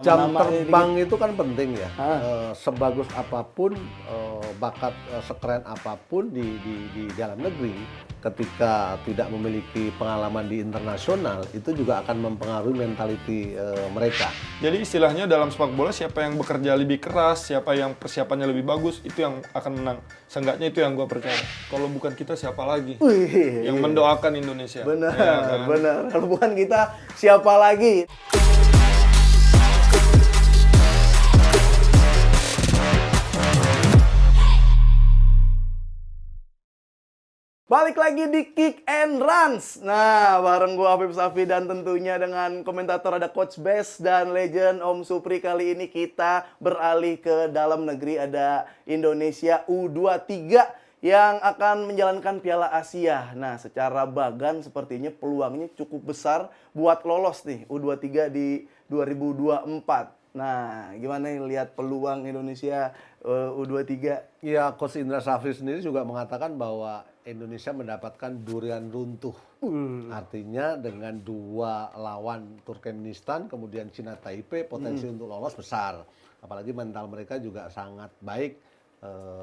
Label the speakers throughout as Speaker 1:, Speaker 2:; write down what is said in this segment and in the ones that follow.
Speaker 1: Jam
Speaker 2: Nama-nama
Speaker 1: terbang itu kan penting ya.
Speaker 2: Ah.
Speaker 1: Sebagus apapun, bakat sekeren apapun di dalam negeri, ketika tidak memiliki pengalaman di internasional, itu juga akan mempengaruhi mentality mereka.
Speaker 3: Jadi istilahnya dalam sepak bola siapa yang bekerja lebih keras, siapa yang persiapannya lebih bagus, itu yang akan menang. Seenggaknya itu yang gua percaya. Kalau bukan kita siapa lagi
Speaker 2: Wih,
Speaker 3: yang mendoakan Indonesia?
Speaker 2: benar,
Speaker 3: Ya kan?
Speaker 2: benar. Kalau bukan kita, siapa lagi? Balik lagi di Kick and Runs. Nah, bareng gua Afif Safi dan tentunya dengan komentator ada Coach Bes dan legend Om Supri. Kali ini kita beralih ke dalam negeri, ada Indonesia U23 yang akan menjalankan Piala Asia. Nah, secara bagan sepertinya peluangnya cukup besar buat lolos nih U23 di 2024. Nah, gimana nih lihat peluang Indonesia U23?
Speaker 1: Ya, Coach Indra Safri sendiri juga mengatakan bahwa Indonesia mendapatkan durian runtuh. Artinya dengan dua lawan Turkmenistan, kemudian Cina Taipei, potensi untuk lolos besar. Apalagi mental mereka juga sangat baik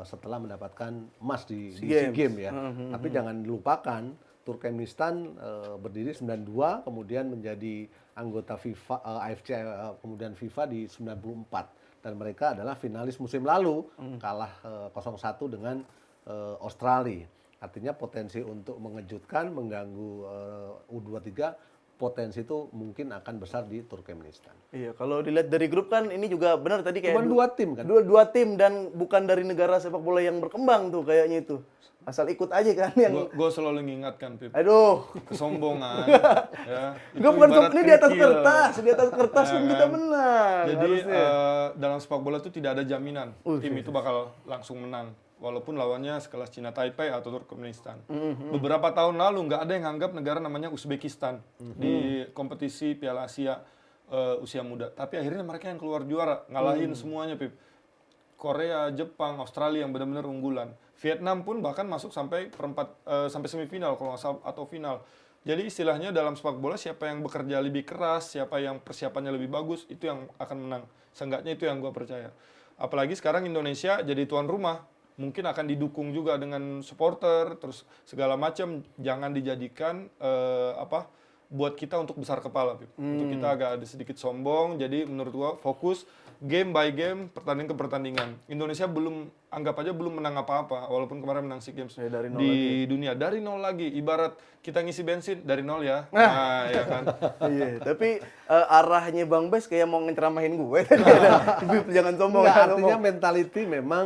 Speaker 1: setelah mendapatkan emas di SEA Games ya. Tapi jangan dilupakan, Turkmenistan berdiri 92, kemudian menjadi anggota FIFA, AFC, kemudian FIFA di 94. Dan mereka adalah finalis musim lalu, kalah 0-1 dengan Australia. Artinya potensi untuk mengejutkan, mengganggu U23, potensi itu mungkin akan besar di Turkmenistan.
Speaker 2: Iya, kalau dilihat dari grup kan ini juga benar tadi kayak
Speaker 1: Cuma dua tim kan?
Speaker 2: Dua tim dan bukan dari negara sepak bola yang berkembang tuh kayaknya itu. Asal ikut aja kan yang
Speaker 3: Gue selalu mengingatkan, Pip.
Speaker 2: aduh.
Speaker 3: Kesombongan. Ya, itu
Speaker 2: Enggak bukan
Speaker 3: ibarat
Speaker 2: ini di atas
Speaker 3: kerikil.
Speaker 2: kertas, di atas kertas
Speaker 3: Ya
Speaker 2: pun kita
Speaker 3: kan?
Speaker 2: menang.
Speaker 3: Jadi
Speaker 2: harusnya.
Speaker 3: dalam sepak bola itu tidak ada jaminan tim itu bakal langsung menang. Walaupun lawannya sekelas Cina Taipei atau Turkmenistan. Beberapa tahun lalu nggak ada yang anggap negara namanya Uzbekistan di kompetisi Piala Asia usia muda. Tapi akhirnya mereka yang keluar juara, ngalahin semuanya, Pip. Korea, Jepang, Australia yang benar-benar unggulan. Vietnam pun bahkan masuk sampai sampai semifinal kalau nggak salah atau final. Jadi istilahnya dalam sepak bola siapa yang bekerja lebih keras, siapa yang persiapannya lebih bagus, itu yang akan menang. Seenggaknya itu yang gue percaya. Apalagi sekarang Indonesia jadi tuan rumah, mungkin akan didukung juga dengan supporter, terus segala macam. Jangan dijadikan buat kita untuk besar kepala, Pip. Untuk kita agak ada sedikit sombong. Jadi menurut gua fokus game by game, pertandingan ke pertandingan. Indonesia anggap aja belum menang apa-apa, walaupun kemarin menang SEA Games
Speaker 2: Ya, dari nol
Speaker 3: di dunia. Dari nol lagi, ibarat kita ngisi bensin dari nol ya. Nah, ya kan.
Speaker 2: Iya, tapi arahnya Bang Bes kayak mau ngeceramahin gue tadi. Jangan sombong.
Speaker 1: Enggak,
Speaker 2: jangan
Speaker 1: artinya
Speaker 2: sombong.
Speaker 1: mentality memang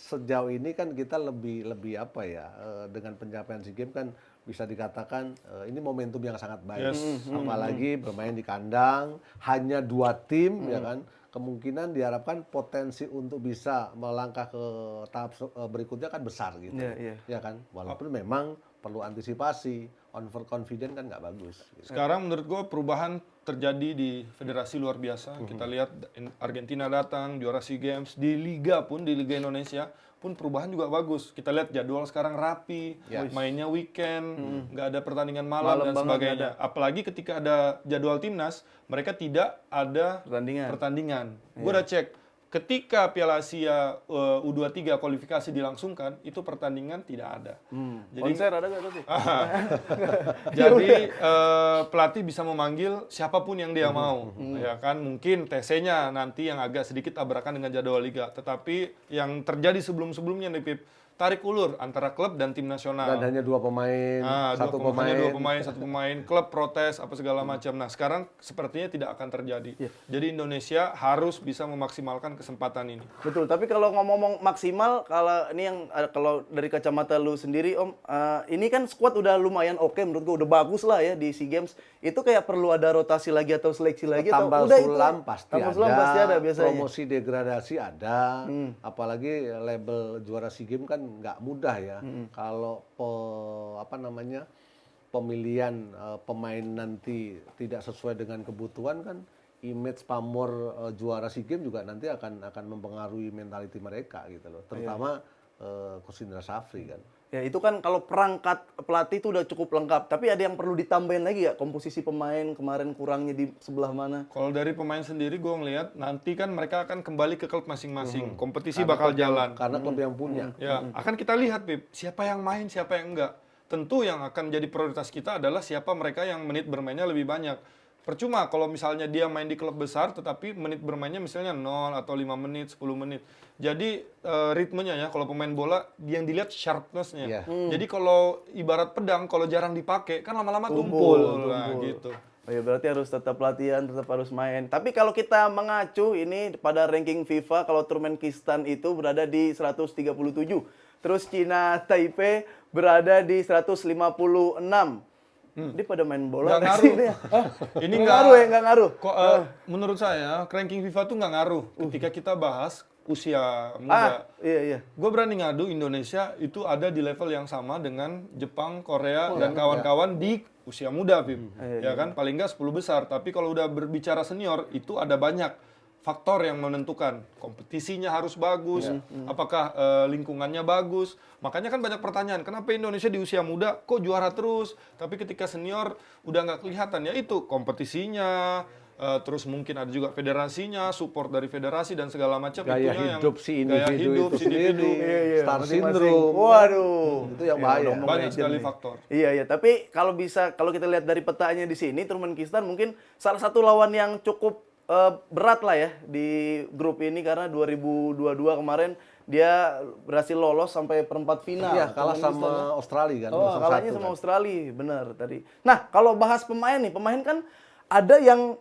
Speaker 1: sejauh ini kan kita lebih apa ya, dengan pencapaian SEA Games kan bisa dikatakan ini momentum yang sangat baik.
Speaker 3: Yes.
Speaker 1: Apalagi bermain di kandang, hanya dua tim ya kan, kemungkinan diharapkan potensi untuk bisa melangkah ke tahap berikutnya kan besar gitu.
Speaker 2: Iya, iya.
Speaker 1: Ya kan, walaupun memang perlu antisipasi, overconfident kan nggak bagus. Gitu.
Speaker 3: Sekarang menurut gue perubahan terjadi di federasi luar biasa. Kita lihat Argentina datang, juara SEA Games. Di Liga Indonesia pun perubahan juga bagus. Kita lihat jadwal sekarang rapi, mainnya weekend, nggak ada pertandingan malam dan
Speaker 2: banget
Speaker 3: sebagainya. Apalagi ketika ada jadwal timnas, mereka tidak ada pertandingan. Gue udah cek. Ketika Piala Asia U23 kualifikasi dilangsungkan, itu pertandingan tidak ada. Jadi
Speaker 2: Konser ada nggak tuh?
Speaker 3: jadi pelatih bisa memanggil siapapun yang dia mau, ya kan? Mungkin TC-nya nanti yang agak sedikit tabrakan dengan jadwal liga, tetapi yang terjadi sebelum-sebelumnya nih, Pip, tarik ulur antara klub dan tim nasional.
Speaker 1: Dan hanya dua pemain, satu
Speaker 3: Hanya dua
Speaker 1: pemain.
Speaker 3: pemain, satu pemain, klub protes apa segala macam. Nah, sekarang sepertinya tidak akan terjadi. Jadi Indonesia harus bisa memaksimalkan kesempatan ini.
Speaker 2: Betul, tapi kalau ngomong maksimal, kalau ini yang kalau dari kacamata lu sendiri Om, ini kan squad udah lumayan oke menurut gua, udah bagus lah ya di SEA Games. Itu kayak perlu ada rotasi lagi atau seleksi lagi atau
Speaker 1: Tambal
Speaker 2: udah
Speaker 1: sulam
Speaker 2: itu?
Speaker 1: pasti
Speaker 2: Tambal
Speaker 1: ada,
Speaker 2: sulam pasti ada biasanya.
Speaker 1: promosi degradasi ada, apalagi label juara SEA Games kan nggak mudah ya. Kalau pemilihan pemain nanti tidak sesuai dengan kebutuhan kan, image pamor juara SEA Games juga nanti akan mempengaruhi mentality mereka gitu loh. Terutama Coach Indra Safri kan.
Speaker 2: Ya itu kan kalau perangkat pelatih itu udah cukup lengkap. Tapi ada yang perlu ditambahin lagi ya komposisi pemain kemarin kurangnya di sebelah mana?
Speaker 3: Kalau dari pemain sendiri gue ngelihat nanti kan mereka akan kembali ke klub masing-masing. Kompetisi
Speaker 1: Karena
Speaker 3: bakal
Speaker 1: klub yang-
Speaker 3: jalan.
Speaker 1: Karena klub yang punya.
Speaker 3: Ya, akan kita lihat, Pip, siapa yang main, siapa yang enggak. Tentu yang akan jadi prioritas kita adalah siapa mereka yang menit bermainnya lebih banyak. Percuma kalau misalnya dia main di klub besar, tetapi menit bermainnya misalnya 0 atau 5 menit, 10 menit. Jadi ritmenya ya, kalau pemain bola yang dilihat sharpness-nya.
Speaker 1: Iya.
Speaker 3: Jadi kalau ibarat pedang, kalau jarang dipakai, kan lama-lama tumpul. Nah, gitu.
Speaker 2: Oh ya berarti harus tetap latihan, tetap harus main. Tapi kalau kita mengacu ini pada ranking FIFA, kalau Turkmenistan itu berada di 137. Terus Cina Taipei berada di 156. Dia pada main bola
Speaker 3: Nggak
Speaker 2: nggak
Speaker 3: ngaruh.
Speaker 2: sih ini? Hah?
Speaker 3: Ini
Speaker 2: Nggak ngaruh ya, nggak ngaruh.
Speaker 3: Kok, menurut saya, ranking FIFA tuh nggak ngaruh ketika kita bahas usia muda.
Speaker 2: Iya.
Speaker 3: Gue berani ngadu Indonesia itu ada di level yang sama dengan Jepang, Korea, dan kawan-kawan di usia muda, Pip. Ya kan, paling nggak 10 besar. Tapi kalau udah berbicara senior, itu ada banyak faktor yang menentukan. Kompetisinya harus bagus, apakah lingkungannya bagus. Makanya kan banyak pertanyaan, kenapa Indonesia di usia muda kok juara terus? Tapi ketika senior udah nggak kelihatan, ya itu kompetisinya, terus mungkin ada juga federasinya, support dari federasi dan segala macam.
Speaker 1: Gaya
Speaker 3: itunya
Speaker 1: hidup si individu itu sendiri, star syndrome.
Speaker 2: Waduh.
Speaker 1: Itu yang bahaya.
Speaker 2: ngomong
Speaker 3: Banyak
Speaker 2: legend
Speaker 3: sekali
Speaker 2: nih.
Speaker 3: faktor.
Speaker 2: Iya, tapi kalau kita lihat dari petanya di sini, Turkmenistan mungkin salah satu lawan yang cukup berat lah ya di grup ini karena 2022 kemarin dia berhasil lolos sampai perempat final.
Speaker 1: Iya, kalah
Speaker 2: Turkmenistan
Speaker 1: sama Australia kan.
Speaker 2: Oh,
Speaker 1: 0-1
Speaker 2: kalahnya sama
Speaker 1: kan.
Speaker 2: Australia, benar tadi. Nah, kalau bahas pemain nih, pemain kan ada yang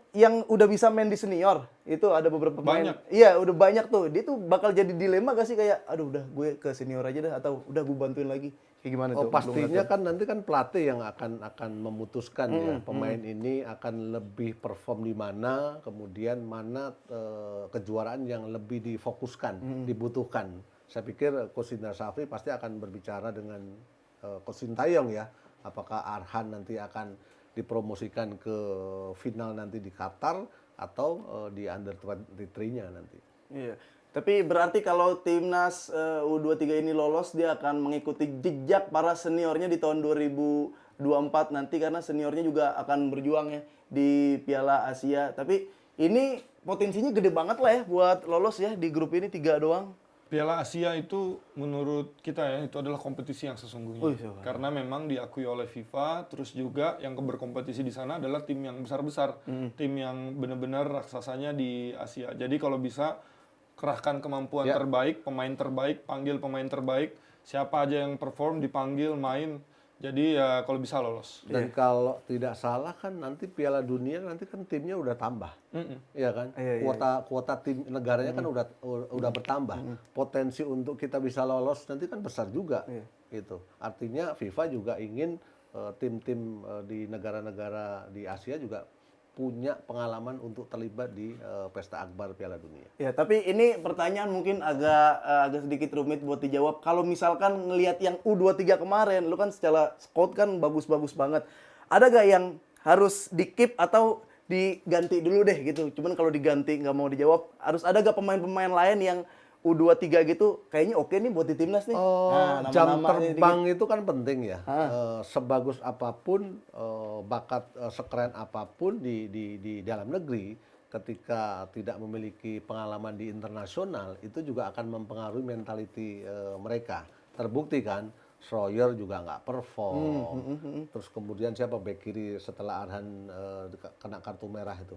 Speaker 2: udah bisa main di senior. Itu ada beberapa pemain.
Speaker 3: Banyak.
Speaker 2: Iya, udah banyak tuh. Dia tuh bakal jadi dilema gak sih kayak aduh udah gue ke senior aja dah atau udah gue bantuin lagi. Kayak gimana tuh?
Speaker 1: Oh, pastinya kan nanti kan pelatih yang akan memutuskan ya pemain ini akan lebih perform di mana, kemudian mana kejuaraan yang lebih difokuskan, dibutuhkan. Saya pikir Coach Indra Shafri pasti akan berbicara dengan Coach Sintayong ya, apakah Arhan nanti akan dipromosikan ke final nanti di Qatar atau di under 23-nya nanti.
Speaker 2: Iya. Tapi berarti kalau timnas U23 ini lolos, dia akan mengikuti jejak para seniornya di tahun 2024 nanti karena seniornya juga akan berjuang ya di Piala Asia. Tapi ini potensinya gede banget lah ya buat lolos ya di grup ini 3 doang.
Speaker 3: Piala Asia itu menurut kita ya itu adalah kompetisi yang sesungguhnya. Karena memang diakui oleh FIFA, terus juga yang berkompetisi di sana adalah tim yang besar-besar, tim yang benar-benar raksasanya di Asia. Jadi kalau bisa kerahkan kemampuan terbaik, pemain terbaik, panggil pemain terbaik, siapa aja yang perform dipanggil main. Jadi ya kalau bisa lolos.
Speaker 1: Dan kalau tidak salah kan nanti Piala Dunia nanti kan timnya udah tambah, iya kan? Kuota tim negaranya kan udah bertambah. Potensi untuk kita bisa lolos nanti kan besar juga, gitu. Artinya FIFA juga ingin tim-tim di negara-negara di Asia juga punya pengalaman untuk terlibat di pesta akbar Piala Dunia.
Speaker 2: Ya, tapi ini pertanyaan mungkin agak sedikit rumit buat dijawab. Kalau misalkan ngelihat yang U23 kemarin, lu kan secara scout kan bagus-bagus banget. Ada gak yang harus di-keep atau diganti dulu deh gitu? Cuman kalau diganti nggak mau dijawab, harus ada gak pemain-pemain lain yang U23 gitu kayaknya oke nih buat di timnas nih. Nah,
Speaker 1: Jam
Speaker 2: nama-namanya
Speaker 1: terbang itu kan penting ya. Sebagus apapun, bakat sekeren apapun di dalam negeri, ketika tidak memiliki pengalaman di internasional, itu juga akan mempengaruhi mentality mereka. Terbukti kan, Schroyer juga nggak perform. Terus kemudian siapa bek kiri setelah Arhan kena kartu merah itu?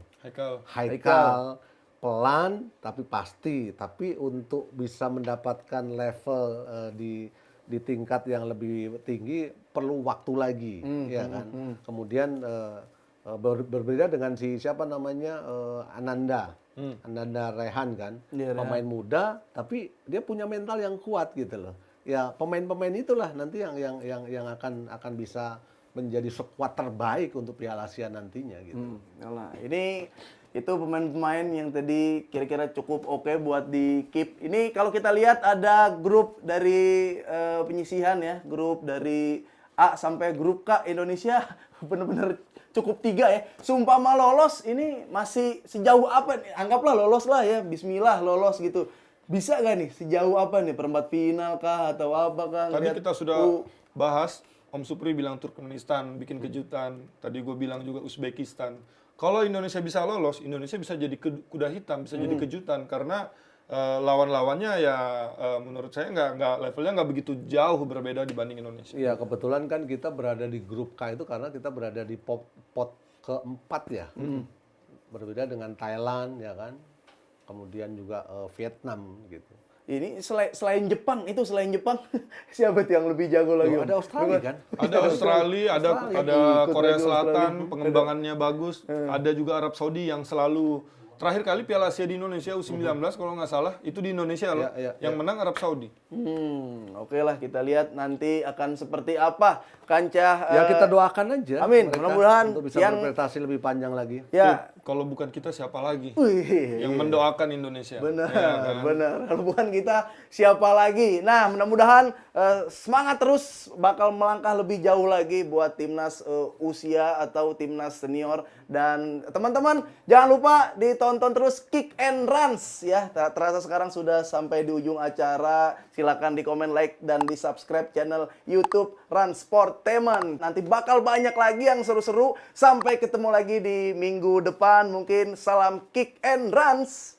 Speaker 1: Haikal. Pelan tapi pasti, tapi untuk bisa mendapatkan level di tingkat yang lebih tinggi perlu waktu lagi, ya kan. Kemudian berbeda dengan siapa namanya Ananda Rehan kan, pemain muda tapi dia punya mental yang kuat gitu loh. Ya pemain-pemain itulah nanti yang akan bisa menjadi skuad terbaik untuk Piala Asia nantinya gitu.
Speaker 2: Nah, ini itu pemain-pemain yang tadi kira-kira cukup oke buat di keep. Ini kalau kita lihat ada grup dari penyisihan ya, grup dari A sampai grup K. Indonesia benar-benar cukup 3 ya. Seumpama lolos ini masih sejauh apa nih? Anggaplah lolos lah ya, bismillah lolos gitu. bisa gak nih sejauh apa nih perempat final kah atau apa kah?
Speaker 3: Tadi
Speaker 2: Ngeliat,
Speaker 3: kita sudah bahas, Om Supri bilang Turkmenistan bikin kejutan. Tadi gue bilang juga Uzbekistan. Kalau Indonesia bisa lolos, Indonesia bisa jadi kuda hitam, bisa jadi kejutan karena lawan-lawannya ya menurut saya nggak levelnya nggak begitu jauh berbeda dibanding Indonesia.
Speaker 1: Iya, kebetulan kan kita berada di grup K itu karena kita berada di pot keempat ya. Berbeda dengan Thailand ya kan. Kemudian juga Vietnam gitu.
Speaker 2: Ini selain Jepang siapa tuh yang lebih jago lagi?
Speaker 1: Loh,
Speaker 2: Om?
Speaker 1: ada Australia kan?
Speaker 3: Ada Australia, ada
Speaker 2: Ikut
Speaker 3: Korea
Speaker 2: lagi
Speaker 3: Selatan,
Speaker 2: Australia.
Speaker 3: pengembangannya bagus. Ada juga Arab Saudi yang selalu terakhir kali Piala Asia di Indonesia U19 kalau nggak salah itu di Indonesia loh. Yang menang Arab Saudi.
Speaker 2: Oke lah, kita lihat nanti akan seperti apa kancah.
Speaker 1: Ya kita doakan aja.
Speaker 2: Amin.
Speaker 1: mereka
Speaker 2: Mudah-mudahan
Speaker 1: untuk bisa
Speaker 2: yang-
Speaker 1: berprestasi lebih panjang lagi.
Speaker 2: Ya,
Speaker 3: Kalau bukan kita siapa lagi
Speaker 2: wih,
Speaker 3: yang mendoakan Indonesia?
Speaker 2: benar,
Speaker 3: Ya kan?
Speaker 2: benar. Kalau bukan kita, siapa lagi? Nah, mudah-mudahan semangat terus bakal melangkah lebih jauh lagi buat timnas usia atau timnas senior. Dan teman-teman, jangan lupa ditonton terus Kick and Runs ya. Terasa sekarang sudah sampai di ujung acara. Silakan di komen, like, dan di subscribe channel YouTube Run Sportainment. Nanti bakal banyak lagi yang seru-seru. Sampai ketemu lagi di minggu depan. Mungkin salam Kick and Runs.